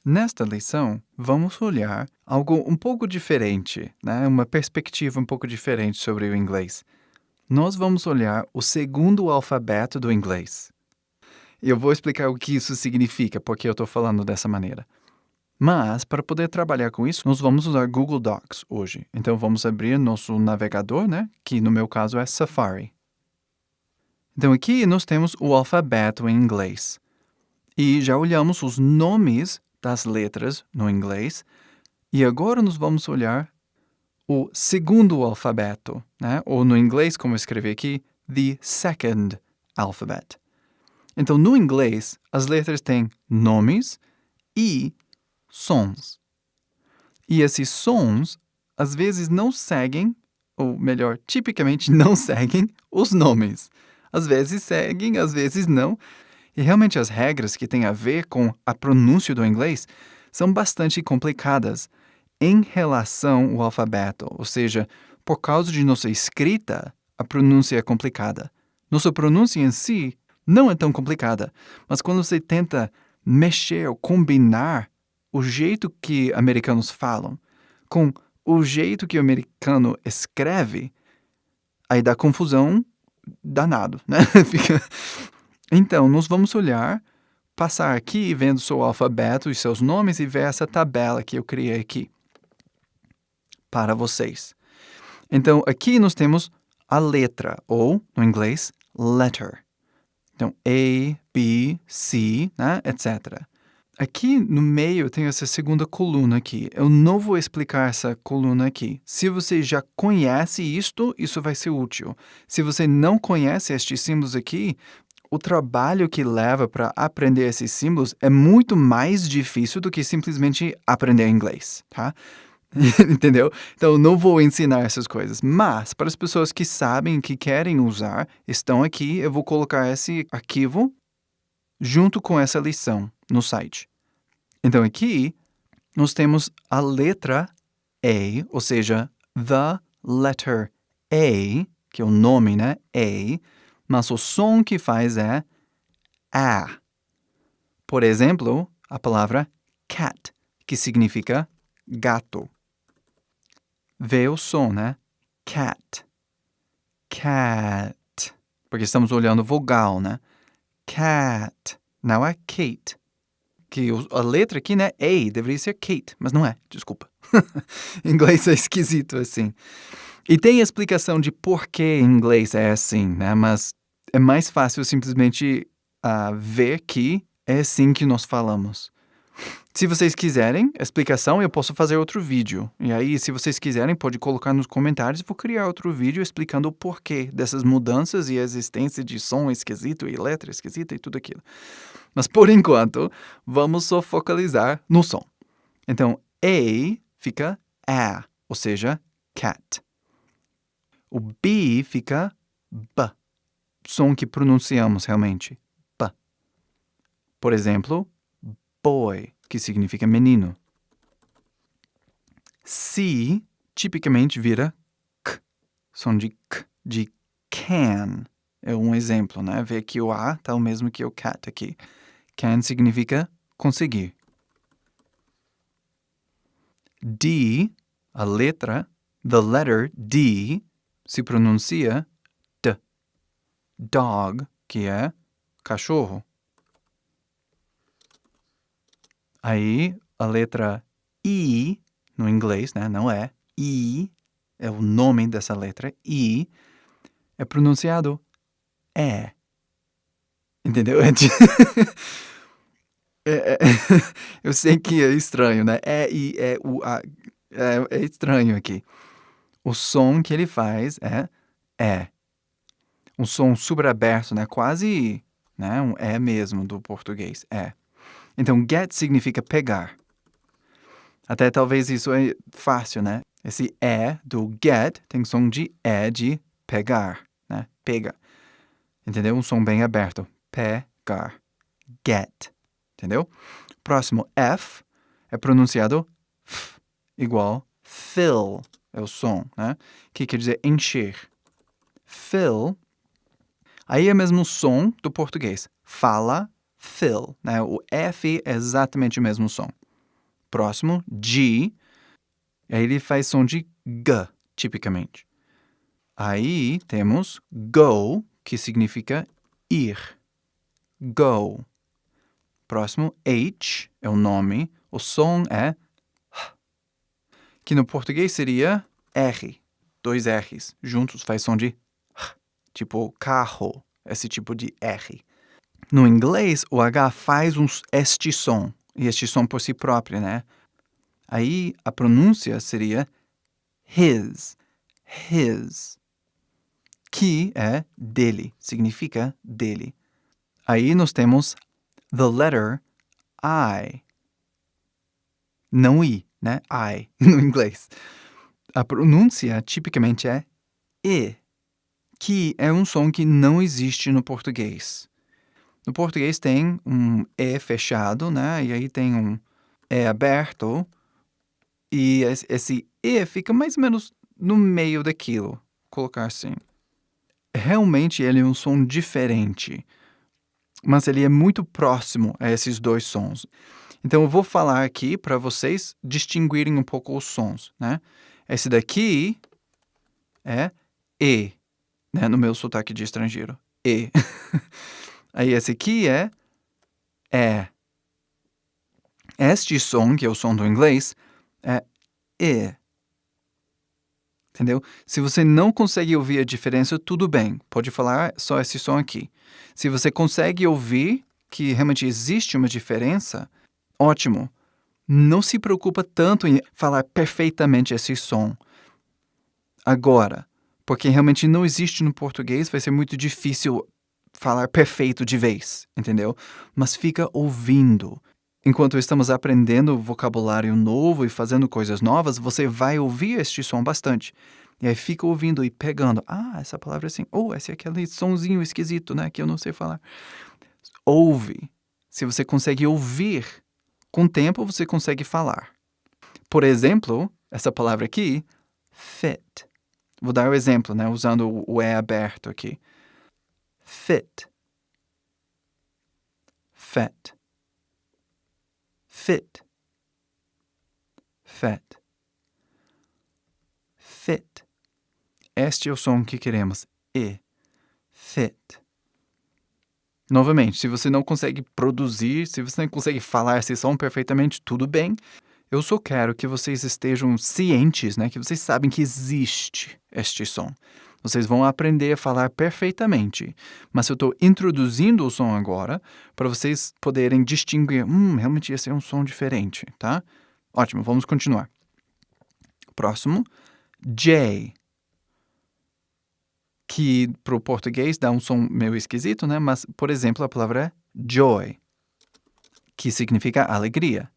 Nesta lição, vamos olhar algo um pouco diferente, né? Uma perspectiva um pouco diferente sobre o inglês. Nós vamos olhar o segundo alfabeto do inglês. E eu vou explicar o que isso significa, porque eu estou falando dessa maneira. Mas, para poder trabalhar com isso, nós vamos usar Google Docs hoje. Então, vamos abrir nosso navegador, né? Que no meu caso é Safari. Então, aqui nós temos o alfabeto em inglês. E já olhamos os nomes das letras no inglês. E agora nós vamos olhar o segundo alfabeto, né? Ou no inglês, como eu escrevi aqui, the second alphabet. Então, no inglês, as letras têm nomes e sons. E esses sons, às vezes, não seguem, ou melhor, tipicamente não seguem os nomes. Às vezes seguem, às vezes não. E realmente as regras que têm a ver com a pronúncia do inglês são bastante complicadas em relação ao alfabeto. Ou seja, por causa de nossa escrita, a pronúncia é complicada. Nossa pronúncia em si não é tão complicada, mas quando você tenta mexer ou combinar o jeito que americanos falam com o jeito que o americano escreve, aí dá confusão danado, né? Então, nós vamos olhar, passar aqui, vendo seu alfabeto e seus nomes e ver essa tabela que eu criei aqui para vocês. Então, aqui nós temos a letra, ou, no inglês, letter. Então, A, B, C, né, etc. Aqui no meio tem essa segunda coluna aqui. Eu não vou explicar essa coluna aqui. Se você já conhece isto, isso vai ser útil. Se você não conhece estes símbolos aqui, o trabalho que leva para aprender esses símbolos é muito mais difícil do que simplesmente aprender inglês, tá? Entendeu? Então, eu não vou ensinar essas coisas. Mas, para as pessoas que sabem, que querem usar, estão aqui. Eu vou colocar esse arquivo junto com essa lição no site. Então, aqui, nós temos a letra A, ou seja, the letter A, que é o nome, né? A, mas o som que faz é A. Por exemplo, a palavra cat, que significa gato. Vê o som, né? Cat. Cat. Porque estamos olhando vogal, né? Cat. Não é Kate. Que a letra aqui, né? A, deveria ser Kate, mas não é, desculpa. Em inglês é esquisito assim. E tem explicação de por que em inglês é assim, né? Mas é mais fácil simplesmente ver que é assim que nós falamos. Se vocês quiserem explicação, eu posso fazer outro vídeo. E aí, se vocês quiserem, pode colocar nos comentários. Vou criar outro vídeo explicando o porquê dessas mudanças e a existência de som esquisito e letra esquisita e tudo aquilo. Mas, por enquanto, vamos só focalizar no som. Então, A fica A, ou seja, cat. O B fica B, som que pronunciamos realmente, B. Por exemplo, boy, que significa menino. C, tipicamente vira K, som de K, de can. É um exemplo, né? Vê que o A tá o mesmo que o cat aqui. Can significa conseguir. D, a letra, the letter D, se pronuncia D. Dog, que é cachorro. Aí, a letra I, no inglês, né? Não é. I, é o nome dessa letra. I, é pronunciado é. Entendeu? Eu sei que é estranho, né? É, I, é, U, A. É estranho aqui. O som que ele faz é é. Um som super aberto, né? Quase, né? Um é mesmo do português. É. Então, get significa pegar. Até talvez isso é fácil, né? Esse é do get tem som de é de pegar, né? Pega. Entendeu? Um som bem aberto. Pegar. Get. Entendeu? Próximo, F é pronunciado F, igual fill. É o som, né? Que quer dizer encher. Fill. Aí é mesmo o som do português. Fala, fill, né? O F é exatamente o mesmo som. Próximo, G. Aí ele faz som de G, tipicamente. Aí temos go, que significa ir. Go. Próximo, H é o nome. O som é que no português seria R. 2 R's. Juntos faz som de tipo carro. Esse tipo de R. No inglês, o H faz este som. E este som por si próprio, né? Aí a pronúncia seria his. His. Que é dele. Significa dele. Aí nós temos the letter I. Não I, né? I, no inglês. A pronúncia tipicamente é E, que é um som que não existe no português. No português tem um E fechado, né? E aí tem um E aberto. E esse E fica mais ou menos no meio daquilo. Vou colocar assim. Realmente ele é um som diferente. Mas ele é muito próximo a esses dois sons. Então, eu vou falar aqui para vocês distinguirem um pouco os sons, né? Esse daqui é E, né? No meu sotaque de estrangeiro. E. Aí, esse aqui é E. Este som, que é o som do inglês, é E. Entendeu? Se você não consegue ouvir a diferença, tudo bem. Pode falar só esse som aqui. Se você consegue ouvir que realmente existe uma diferença, ótimo. Não se preocupa tanto em falar perfeitamente esse som. Agora, porque realmente não existe no português, vai ser muito difícil falar perfeito de vez, entendeu? Mas fica ouvindo. Enquanto estamos aprendendo vocabulário novo e fazendo coisas novas, você vai ouvir este som bastante. E aí fica ouvindo e pegando. Ah, essa palavra é assim. Oh, esse é aquele sonzinho esquisito, né? Que eu não sei falar. Ouve. Se você consegue ouvir, com o tempo você consegue falar. Por exemplo, essa palavra aqui, fit. Vou dar o exemplo, né? Usando o E aberto aqui. Fit. Fat. Fit. Fat. Fit. Este é o som que queremos. E. Fit. Novamente, se você não consegue produzir, se você não consegue falar esse som perfeitamente, tudo bem. Eu só quero que vocês estejam cientes, né? Que vocês sabem que existe este som. Vocês vão aprender a falar perfeitamente. Mas eu estou introduzindo o som agora para vocês poderem distinguir. Realmente esse é um som diferente, tá? Ótimo, vamos continuar. Próximo, J. Que para o português dá um som meio esquisito, né? Mas, por exemplo, a palavra é joy, que significa alegria.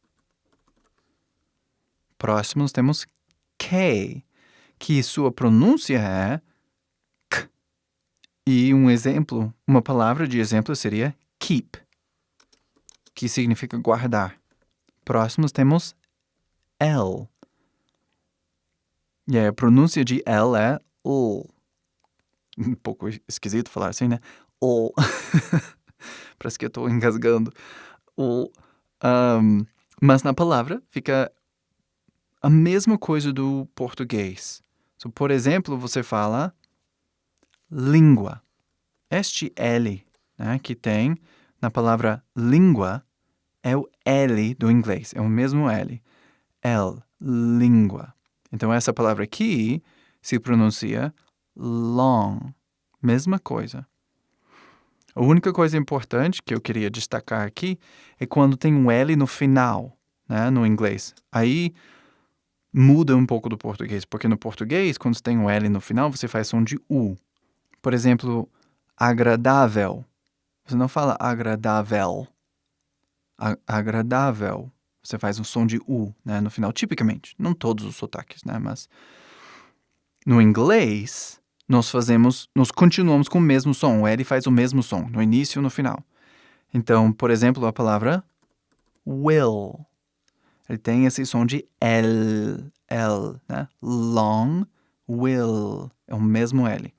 Próximos temos K, que sua pronúncia é K. E um exemplo, uma palavra de exemplo seria keep, que significa guardar. Próximos temos L. E aí a pronúncia de L é L. Um pouco esquisito falar assim, né? L. Parece que eu estou engasgando. L. Mas na palavra fica a mesma coisa do português. So, por exemplo, você fala língua. Este L, né, que tem na palavra língua é o L do inglês. É o mesmo L. L, língua. Então, essa palavra aqui se pronuncia long. Mesma coisa. A única coisa importante que eu queria destacar aqui é quando tem um L no final, né, no inglês. Aí muda um pouco do português, porque no português, quando tem um L no final, você faz som de U. Por exemplo, agradável. Você não fala agradável. Agradável. Você faz um som de U, né, no final, tipicamente. Não todos os sotaques, né, mas no inglês, nós continuamos com o mesmo som. O L faz o mesmo som, no início e no final. Então, por exemplo, a palavra will. Ele tem esse som de L, né? Long will. É o mesmo L.